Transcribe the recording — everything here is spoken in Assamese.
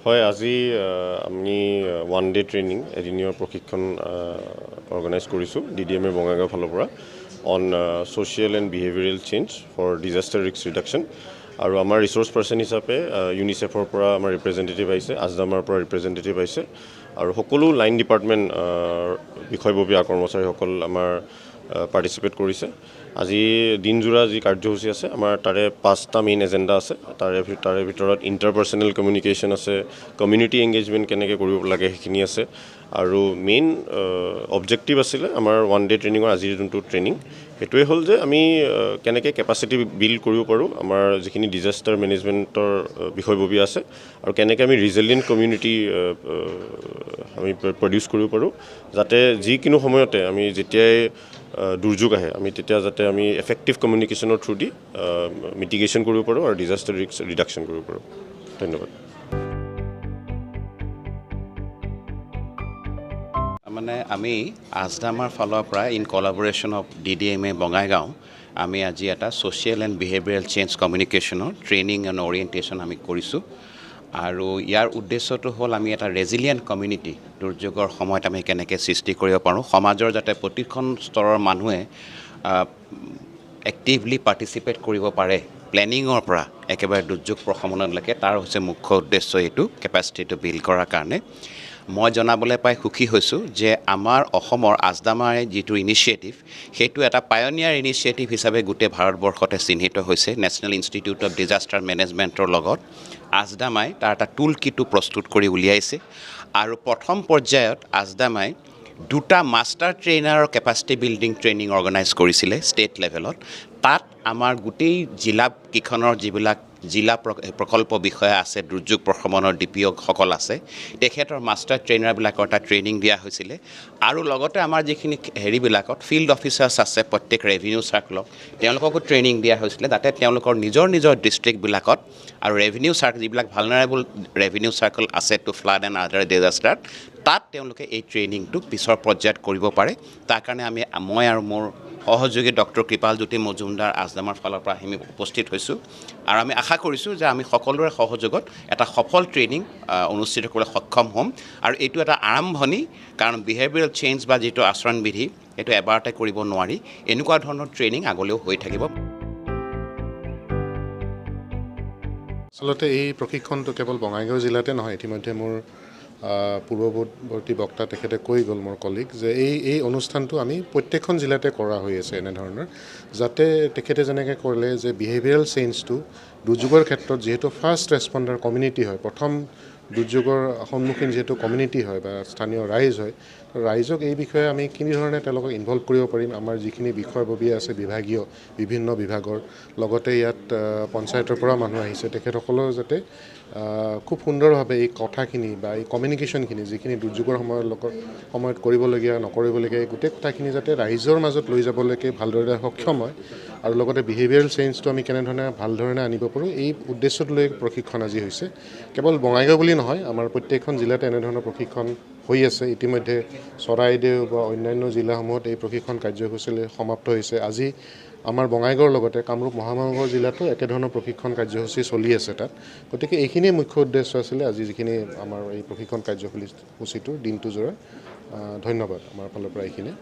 হয় আজি আমি ওৱান ডে ট্ৰেইনিং এদিনীয় প্ৰশিক্ষণ অৰ্গেনাইজ কৰিছোঁ DDMA বঙাইগাঁও ফালৰ পৰা on social and behavioural change for disaster risk reduction আৰু আমাৰ ৰিচোৰ্চ পাৰ্চন হিচাপে ইউনিচেফৰ পৰা আমাৰ ৰিপ্ৰেজেণ্টেটিভ আহিছে আজদামাৰ পৰা ৰিপ্ৰেজেণ্টেটিভ আহিছে আৰু সকলো লাইন ডিপাৰ্টমেণ্ট বিষয়ববীয়া কৰ্মচাৰীসকল আমাৰ পাৰ্টিচিপেট কৰিছে আজি দিনজোৰা যি কাৰ্যসূচী আছে আমাৰ তাৰে 5টা মেইন এজেণ্ডা আছে তাৰে ভিতৰত ইণ্টাৰপাৰ্চনেল কমিউনিকেশ্যন আছে কমিউনিটি এংগেজমেণ্ট কেনেকৈ কৰিব লাগে সেইখিনি আছে আৰু মেইন অবজেক্টিভ আছিলে আমাৰ ওৱান ডে ট্ৰেইনিঙৰ আজিৰ যোনটো ট্ৰেইনিং সেইটোৱে হ'ল যে আমি কেনেকৈ কেপাচিটি বিল্ড কৰিব পাৰোঁ আমাৰ যিখিনি ডিজাষ্টাৰ মেনেজমেণ্টৰ বিষয়ববীয়া আছে আৰু কেনেকৈ আমি ৰিজিলিয়েণ্ট কমিউনিটি আমি প্ৰডিউচ কৰিব পাৰোঁ যাতে যিকোনো সময়তে আমি যেতিয়াই দুৰ্যোগ আহে আমি তেতিয়া যাতে আমি এফেক্টিভ কমিউনিকেশ্যনৰ থ্ৰু দি মিটিগেশ্যন কৰিব পাৰোঁ আৰু ডিজাষ্টাৰ ৰিস্ক ৰিডাকশ্যন কৰিব পাৰোঁ ধন্যবাদ মানে আমি আজদামাৰ ফালৰ পৰা in collaboration of DDMA Bongaigaon আমি আজি এটা ছ'চিয়েল এণ্ড বিহেভিয়েৰেল চেঞ্জ কমিউনিকেশ্যনৰ ট্ৰেইনিং এণ্ড অৰিয়েণ্টেশ্যন আমি কৰিছোঁ আৰু ইয়াৰ উদ্দেশ্যটো হ'ল আমি এটা ৰেজিলিয়েণ্ট কমিউনিটি দুৰ্যোগৰ সময়ত আমি কেনেকৈ সৃষ্টি কৰিব পাৰোঁ সমাজৰ যাতে প্ৰতিখন স্তৰৰ মানুহে এক্টিভলি পাৰ্টিচিপেট কৰিব পাৰে প্লেনিঙৰ পৰা একেবাৰে দুৰ্যোগ প্ৰশমনলৈকে তাৰ হৈছে মুখ্য উদ্দেশ্য এইটো কেপাচিটিটো বিল্ড কৰাৰ কাৰণে মই জনাবলৈ পাই সুখী হৈছোঁ যে আমাৰ অসমৰ আজদামাৰ যিটো ইনিচিয়েটিভ সেইটো এটা পায়নিয়াৰ ইনিচিয়েটিভ হিচাপে গোটেই ভাৰতবৰ্ষতে চিহ্নিত হৈছে নেশ্যনেল ইনষ্টিটিউট অফ ডিজাষ্টাৰ মেনেজমেণ্টৰ লগত আজদামাই তাৰ এটা টুল কিটো প্ৰস্তুত কৰি উলিয়াইছে আৰু প্ৰথম পৰ্যায়ত আজদামাই 2টা মাষ্টাৰ ট্ৰেইনাৰৰ কেপাচিটি বিল্ডিং ট্ৰেইনিং অৰ্গেনাইজ কৰিছিলে ষ্টেট লেভেলত তাত আমাৰ গোটেই জিলাকেইখনৰ যিবিলাক জিলা প্ৰকল্প বিষয়া আছে দুৰ্যোগ প্ৰশমনৰ DPOসকল আছে তেখেতৰ মাষ্টাৰ ট্ৰেইনাৰবিলাকৰ এটা ট্ৰেইনিং দিয়া হৈছিলে আৰু লগতে আমাৰ যিখিনি হেৰিবিলাকত ফিল্ড অফিচাৰ্ছ আছে প্ৰত্যেক ৰেভিনিউ চাৰ্কলক তেওঁলোককো ট্ৰেইনিং দিয়া হৈছিলে যাতে তেওঁলোকৰ নিজৰ ডিষ্ট্ৰিক্টবিলাকত আৰু ৰেভিনিউ চাৰ্কল যিবিলাক ভালনাৰেবল ৰেভিনিউ চাৰ্কল আছে two flood and other disaster তাত তেওঁলোকে এই ট্ৰেইনিংটো পিছৰ পৰ্যায়ত কৰিব পাৰে তাৰ কাৰণে মই আৰু মোৰ সহযোগী ডক্টৰ কৃপালজ্যোতি মজুমদাৰ আজদামাৰ ফালৰ পৰা আমি উপস্থিত হৈছোঁ আৰু আমি আশা কৰিছোঁ যে আমি সকলোৰে সহযোগত এটা সফল ট্ৰেইনিং অনুষ্ঠিত কৰিবলৈ সক্ষম হ'ম আৰু এইটো এটা আৰম্ভণি কাৰণ বিহেভিয়েৰেল চেঞ্জ বা যিটো আচৰণবিধি এইটো এবাৰতে কৰিব নোৱাৰি এনেকুৱা ধৰণৰ ট্ৰেইনিং আগলৈও হৈ থাকিব আচলতে এই প্ৰশিক্ষণটো কেৱল বঙাইগাঁও জিলাতে নহয় ইতিমধ্যে মোৰ পূৰ্বৱৰ্তী বক্তা তেখেতে কৈ গ'ল মোৰ কলিগ যে এই অনুষ্ঠানটো আমি প্ৰত্যেকখন জিলাতে কৰা হৈ আছে এনেধৰণৰ যাতে তেখেতে যেনেকৈ ক'লে যে বিহেভিয়েৰেল চেঞ্জটো দুৰ্যোগৰ ক্ষেত্ৰত যিহেতু ফাৰ্ষ্ট ৰেছপণ্ডাৰ কমিউনিটি হয় প্ৰথম দুৰ্যোগৰ সন্মুখীন যিহেতু কমিউনিটি হয় বা স্থানীয় ৰাইজ হয় ৰাইজক এই বিষয়ে আমি কেনেধৰণে তেওঁলোকক ইনভলভ কৰিব পাৰিম আমাৰ যিখিনি বিষয়ববীয়া আছে বিভাগীয় বিভিন্ন বিভাগৰ লগতে ইয়াত পঞ্চায়তৰ পৰা মানুহ আহিছে তেখেতসকলেও যাতে খুব সুন্দৰভাৱে এই কথাখিনি বা এই কমিউনিকেশ্যনখিনি যিখিনি দুৰ্যোগৰ সময়ত কৰিবলগীয়া নকৰিবলগীয়া এই গোটেই কথাখিনি যাতে ৰাইজৰ মাজত লৈ যাবলৈকে ভালদৰে সক্ষম হয় আৰু লগতে বিহেভিয়েৰেল চেঞ্জটো আমি কেনেধৰণে ভালধৰণে আনিব পাৰোঁ এই উদ্দেশ্যটো লৈ প্ৰশিক্ষণ আজি হৈছে কেৱল বঙাইগাঁও বুলি নহয় আমাৰ প্ৰত্যেকখন জিলাতে এনেধৰণৰ প্ৰশিক্ষণ হৈ আছে ইতিমধ্যে চৰাইদেউ বা অন্যান্য জিলাসমূহত এই প্ৰশিক্ষণ কাৰ্যসূচীলৈ সমাপ্ত হৈছে আজি আমাৰ বঙাইগাঁৱৰ লগতে কামৰূপ মহানগৰ জিলাতো একেধৰণৰ প্ৰশিক্ষণ কাৰ্যসূচী চলি আছে তাত গতিকে এইখিনিয়ে মুখ্য উদ্দেশ্য আছিলে আজি যিখিনি আমাৰ এই প্ৰশিক্ষণ কাৰ্যসূচীটোৰ দিনটো জোৰা ধন্যবাদ আমাৰ ফালৰ পৰা এইখিনিয়ে